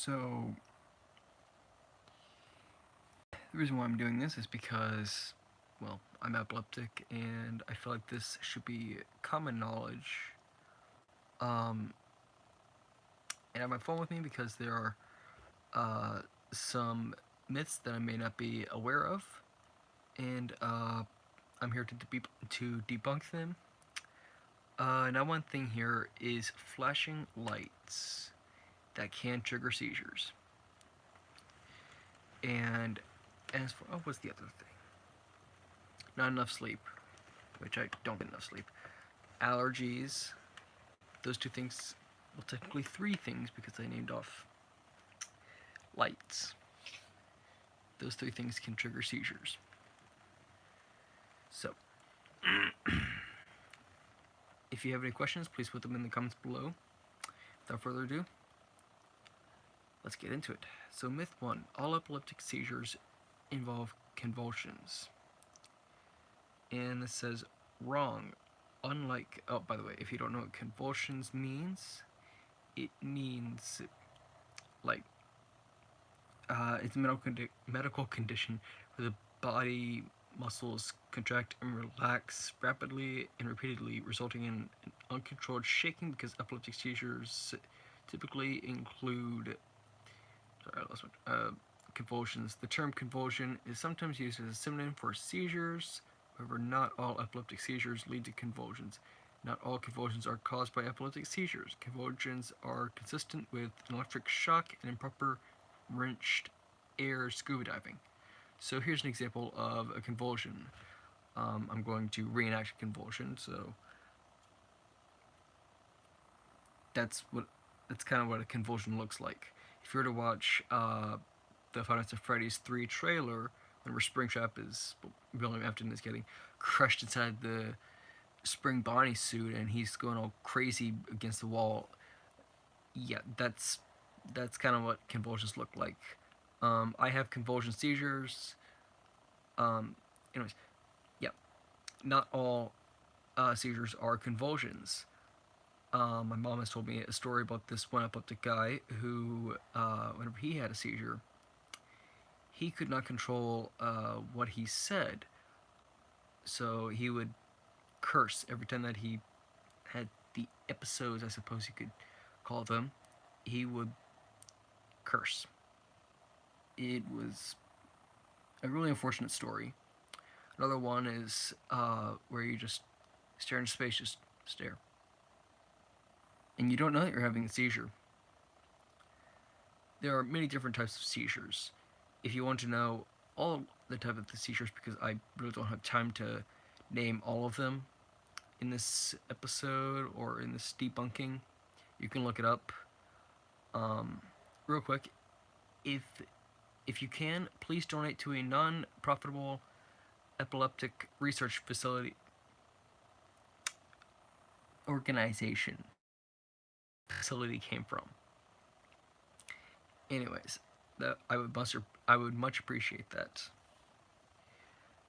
So, the reason why I'm doing this is because, well, I'm epileptic and I feel like this should be common knowledge. And I have my phone with me because there are some myths that I may not be aware of, and I'm here to debunk them. Now, one thing here is flashing lights that can trigger seizures. And as for, what's the other thing? Not enough sleep, which I don't get enough sleep. Allergies, those two things, well, technically three things because I named off lights. Those three things can trigger seizures. So, if you have any questions, please put them in the comments below. Without further ado, let's get into it. So, myth 1, all epileptic seizures involve convulsions. And this says wrong. Unlike, oh, by the way, if you don't know what convulsions means, it means like it's a medical condition where the body muscles contract and relax rapidly and repeatedly, resulting in an uncontrolled shaking. Because epileptic seizures typically include convulsions. The term convulsion is sometimes used as a synonym for seizures. However, not all epileptic seizures lead to convulsions. Not all convulsions are caused by epileptic seizures. Convulsions are consistent with an electric shock and improper wrenched air scuba diving. So here's an example of a convulsion. I'm going to reenact a convulsion. So that's kind of what a convulsion looks like. If you were to watch the Five Nights at Freddy's 3 trailer, whenever Springtrap is, Billy Afton is getting crushed inside the Spring Bonnie suit and he's going all crazy against the wall. Yeah, that's kind of what convulsions look like. I have convulsion seizures. Anyways, yeah, not all seizures are convulsions. My mom has told me a story about this one epileptic guy who, whenever he had a seizure, he could not control what he said. So he would curse every time that he had the episodes, I suppose you could call them. He would curse. It was a really unfortunate story. Another one is where you just stare into space, just stare. And you don't know that you're having a seizure. There are many different types of seizures. If you want to know all the type of the seizures, because I really don't have time to name all of them in this episode or in this debunking, you can look it up. Real quick, if you can, please donate to a non-profitable epileptic research facility organization facility came from. Anyways, I would much appreciate that.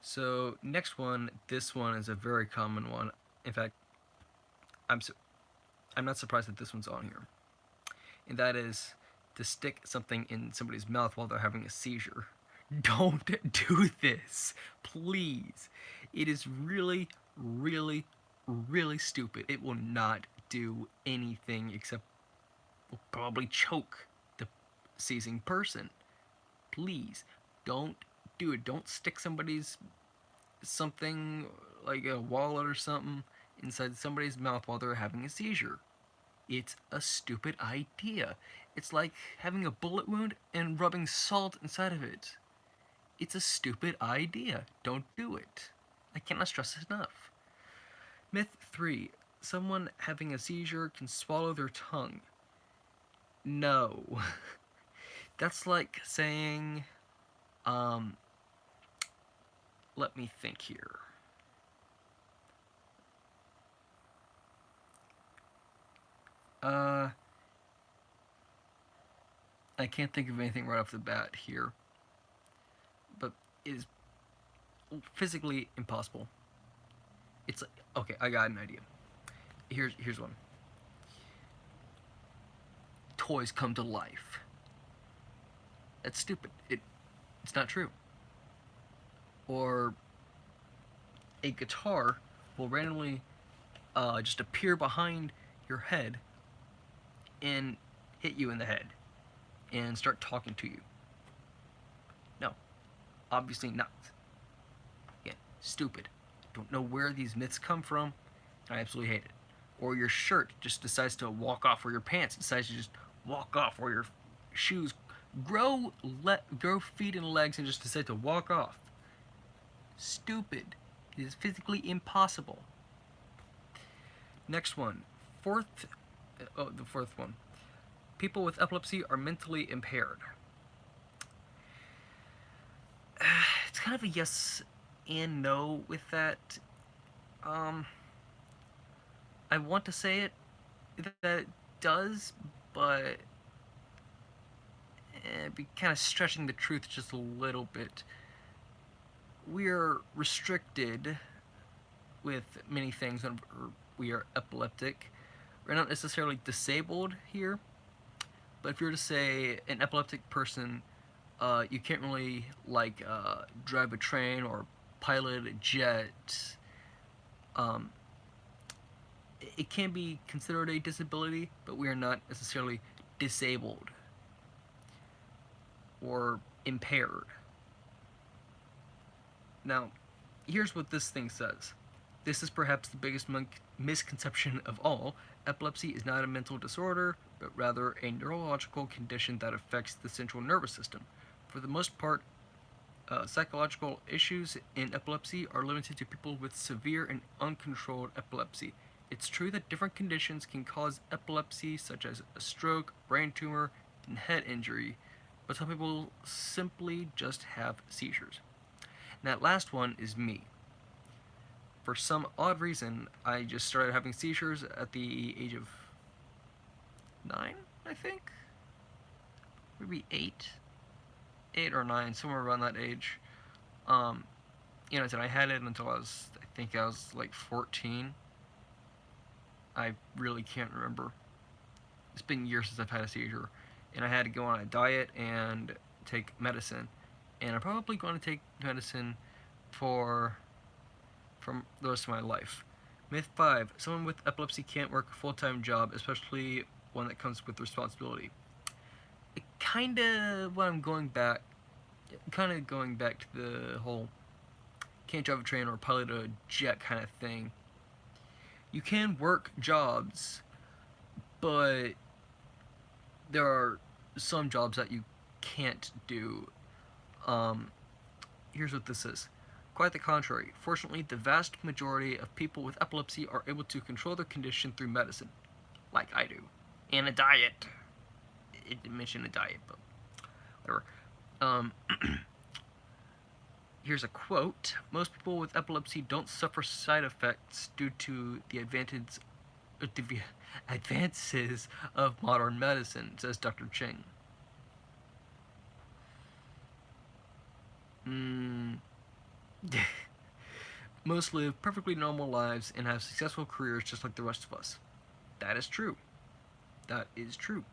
So next one, this one is a very common one. In fact, I'm not surprised that this one's on here, and that is to stick something in somebody's mouth while they're having a seizure. Don't do this, please. It is really, really, really stupid. It will not do anything except will probably choke the seizing person. Please, don't do it. Don't stick something like a wallet or something inside somebody's mouth while they're having a seizure. It's a stupid idea. It's like having a bullet wound and rubbing salt inside of it. It's a stupid idea. Don't do it. I cannot stress this enough. Myth 3. Someone having a seizure can swallow their tongue. No. That's like saying, let me think here. I can't think of anything right off the bat here, but it is physically impossible. It's like, okay, I got an idea. Here's one. Toys come to life. That's stupid. It's not true. Or a guitar will randomly just appear behind your head and hit you in the head and start talking to you. No, obviously not. Again, stupid. Don't know where these myths come from, and I absolutely hate it. Or your shirt just decides to walk off, or your pants decides to just walk off, or your shoes grow feet and legs and just decide to walk off. Stupid. It is physically impossible. Next one. The fourth one. People with epilepsy are mentally impaired. It's kind of a yes and no with that. I want to say that it does, but it'd be kind of stretching the truth just a little bit. We're restricted with many things when we are epileptic. We're not necessarily disabled here, but if you were to say an epileptic person, you can't really drive a train or pilot a jet. It can be considered a disability, but we are not necessarily disabled or impaired. Now, here's what this thing says. This is perhaps the biggest misconception of all. Epilepsy is not a mental disorder, but rather a neurological condition that affects the central nervous system. For the most part, psychological issues in epilepsy are limited to people with severe and uncontrolled epilepsy. It's true that different conditions can cause epilepsy, such as a stroke, brain tumor, and head injury, but some people simply just have seizures. And that last one is me. For some odd reason, I just started having seizures at the age of 9, I think? Maybe 8? 8 or 9, somewhere around that age. I had it until I think I was like 14. I really can't remember. It's been years since I've had a seizure. And I had to go on a diet and take medicine. And I'm probably going to take medicine from the rest of my life. Myth 5. Someone with epilepsy can't work a full-time job, especially one that comes with responsibility. Kind of going back to the whole can't drive a train or pilot a jet kind of thing. You can work jobs, but there are some jobs that you can't do. Here's what this is. Quite the contrary. Fortunately, the vast majority of people with epilepsy are able to control their condition through medicine, like I do, and a diet. It didn't mention a diet, but whatever. Here's a quote. Most people with epilepsy don't suffer side effects due to the advances of modern medicine, says Dr. Cheng. Most live perfectly normal lives and have successful careers just like the rest of us. That is true. That is true.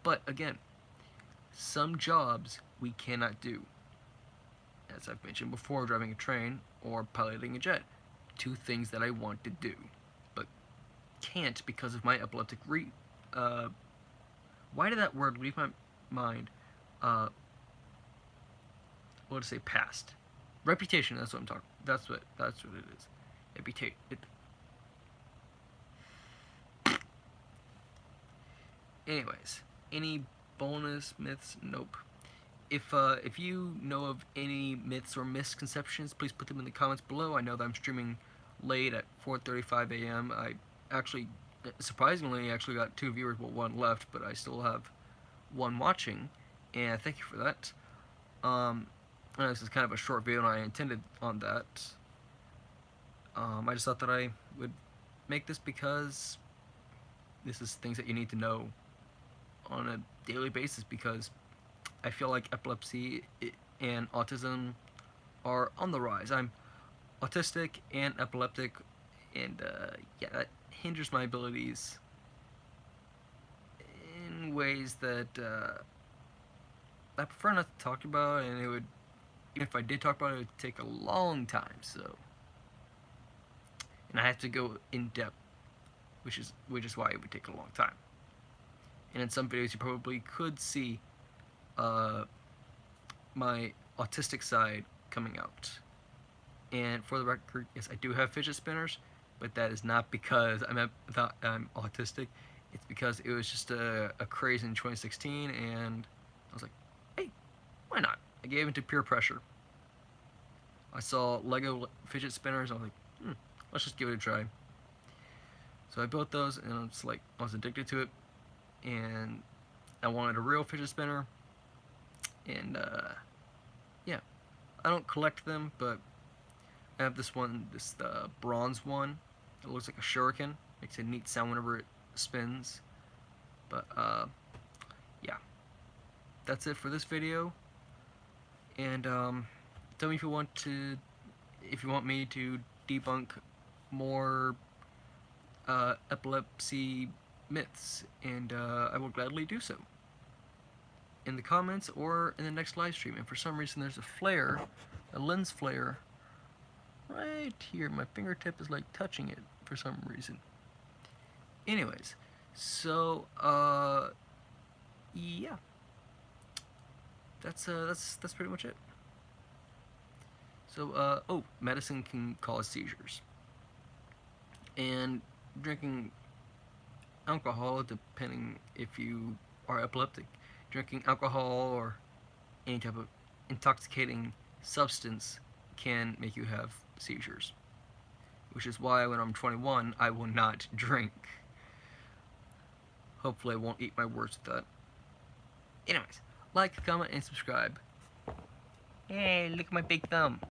But again, some jobs we cannot do. As I've mentioned before, driving a train or piloting a jet. 2 things that I want to do, but can't because of my epileptic why did that word leave my mind? What to say? Past. Reputation. That's what I'm talking. That's what it is. Anyways, any bonus myths? Nope. If you know of any myths or misconceptions, please put them in the comments below. I know that I'm streaming late at 4:35 a.m. I surprisingly got 2 viewers, but 1 left, but I still have 1 watching, and thank you for that. This is kind of a short video, and I intended on that. I just thought that I would make this because this is things that you need to know on a daily basis, because I feel like epilepsy and autism are on the rise. I'm autistic and epileptic, and that hinders my abilities in ways that I prefer not to talk about it, and it would, even if I did talk about it, it would take a long time. So, and I have to go in depth, which is why it would take a long time. And in some videos, you probably could see uh, my autistic side coming out. And for the record, yes, I do have fidget spinners, but that is not because I'm autistic. It's because it was just a craze in 2016, and I was like, hey, why not? I gave into peer pressure. I saw Lego fidget spinners, and I was like, let's just give it a try. So I built those, and I was addicted to it, and I wanted a real fidget spinner, and yeah, I don't collect them, but I have this bronze one. It looks like a shuriken. Makes a neat sound whenever it spins. But yeah, that's it for this video. And tell me if you want me to debunk more epilepsy myths, and I will gladly do so in the comments or in the next live stream. And for some reason, there's a lens flare right here. My fingertip is like touching it for some reason. Anyways, so yeah, that's pretty much it. So medicine can cause seizures, and drinking alcohol, depending if you are epileptic, drinking alcohol or any type of intoxicating substance can make you have seizures. Which is why when I'm 21, I will not drink. Hopefully, I won't eat my words with that. Anyways, like, comment, and subscribe. Hey, look at my big thumb.